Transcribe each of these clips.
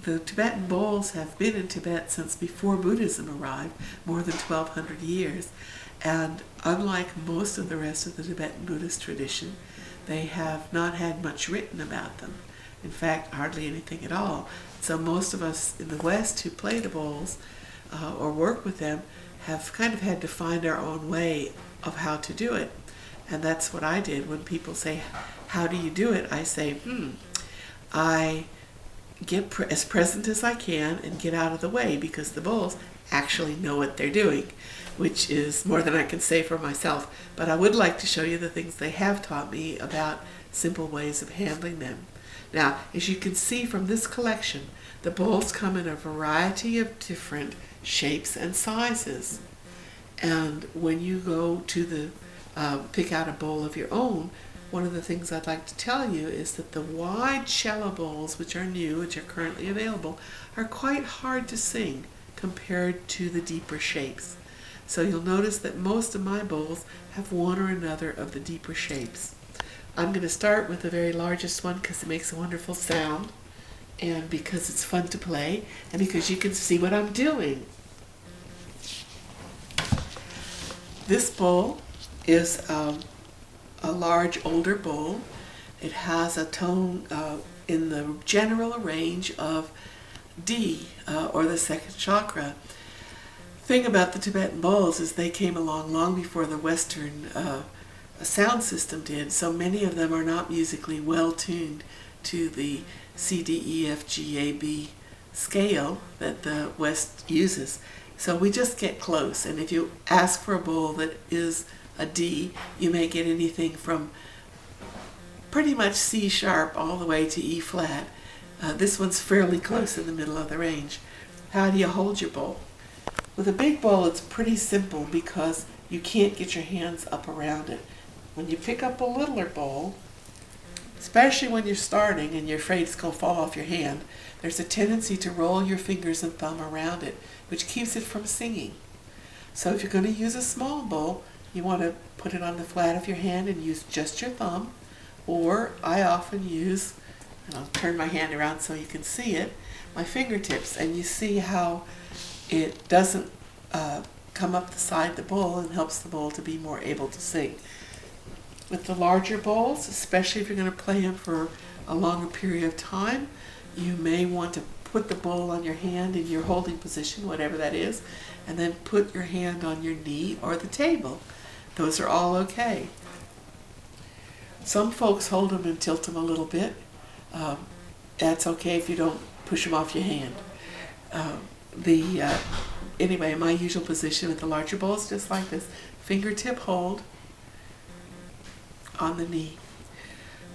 the Tibetan bowls have been in Tibet since before Buddhism arrived, more than 1,200 years. And unlike most of the rest of the Tibetan Buddhist tradition, they have not had much written about them. In fact, hardly anything at all. So most of us in the West who play the bowls or work with them have kind of had to find our own way of how to do it. And that's what I did. When people say, how do you do it? I say, I get as present as I can and get out of the way, because the bowls actually know what they're doing, which is more than I can say for myself. But I would like to show you the things they have taught me about simple ways of handling them. Now, as you can see from this collection, the bowls come in a variety of different shapes and sizes. And when you go to the pick out a bowl of your own, one of the things I'd like to tell you is that the wide shallow bowls, which are new, which are currently available, are quite hard to sing compared to the deeper shapes. So you'll notice that most of my bowls have one or another of the deeper shapes. I'm going to start with the very largest one because it makes a wonderful sound, and because it's fun to play, and because you can see what I'm doing. This bowl is a large older bowl. It has a tone in the general range of D, or the second chakra. Thing about the Tibetan bowls is they came along long before the Western sound system did, so many of them are not musically well tuned to the C, D, E, F, G, A, B scale that the West uses. So we just get close, and if you ask for a bowl that is a D, you may get anything from pretty much C sharp all the way to E flat. This one's fairly close in the middle of the range. How do you hold your bowl? With a big bowl, it's pretty simple because you can't get your hands up around it. When you pick up a littler bowl, especially when you're starting and you're afraid it's going to fall off your hand, there's a tendency to roll your fingers and thumb around it, which keeps it from singing. So if you're going to use a small bowl, you want to put it on the flat of your hand and use just your thumb, or I often use, and I'll turn my hand around so you can see it, my fingertips, and you see how it doesn't come up the side of the bowl and helps the bowl to be more able to sing. With the larger bowls, especially if you're going to play them for a longer period of time, you may want to put the bowl on your hand in your holding position, whatever that is, and then put your hand on your knee or the table. Those are all okay. Some folks hold them and tilt them a little bit. That's okay if you don't push them off your hand. Anyway, my usual position with the larger bowls, just like this, fingertip hold on the knee.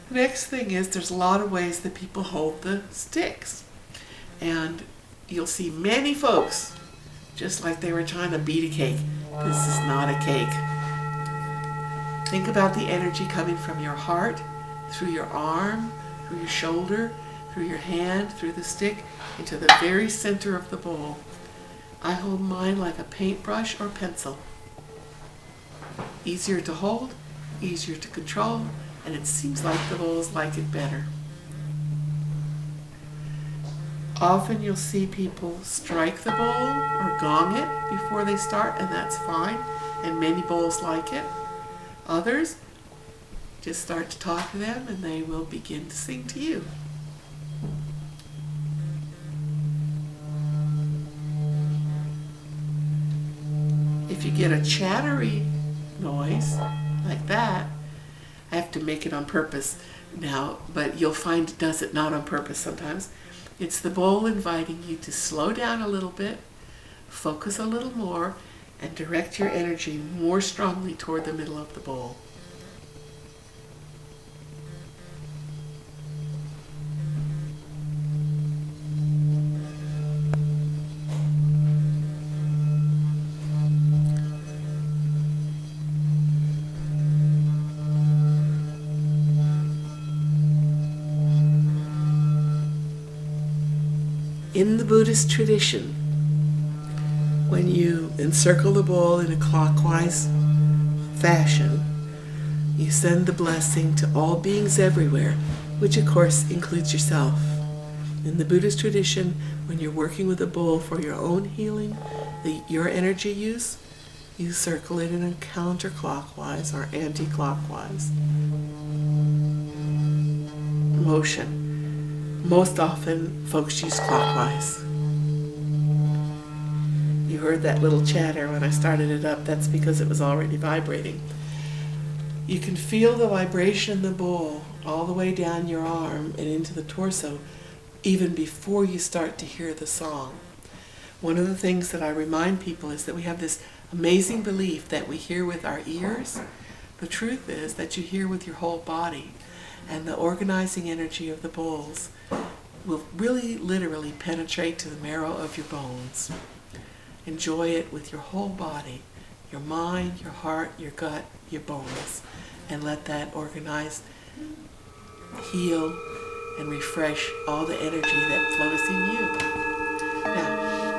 The next thing is there's a lot of ways that people hold the sticks. And you'll see many folks, just like they were trying to beat a cake. This is not a cake. Think about the energy coming from your heart, through your arm, through your shoulder, through your hand, through the stick, into the very center of the bowl. I hold mine like a paintbrush or pencil. Easier to hold, easier to control, and it seems like the bowls like it better. Often you'll see people strike the bowl or gong it before they start, and that's fine, and many bowls like it. Others just start to talk to them and they will begin to sing to you. If you get a chattery noise like that, I have to make it on purpose now, but you'll find it does it not on purpose sometimes. It's the bowl inviting you to slow down a little bit, focus a little more, and direct your energy more strongly toward the middle of the bowl. In the Buddhist tradition, when you encircle the bowl in a clockwise fashion, you send the blessing to all beings everywhere, which of course includes yourself. In the Buddhist tradition, when you're working with a bowl for your own healing, your energy use, you circle it in a counterclockwise or anti-clockwise motion. Most often, folks use clockwise. You heard that little chatter when I started it up. That's because it was already vibrating. You can feel the vibration in the bowl all the way down your arm and into the torso, even before you start to hear the song. One of the things that I remind people is that we have this amazing belief that we hear with our ears. The truth is that you hear with your whole body, and the organizing energy of the bowls will really literally penetrate to the marrow of your bones. Enjoy it with your whole body, your mind, your heart, your gut, your bones, and let that organize, heal, and refresh all the energy that flows in you. Now,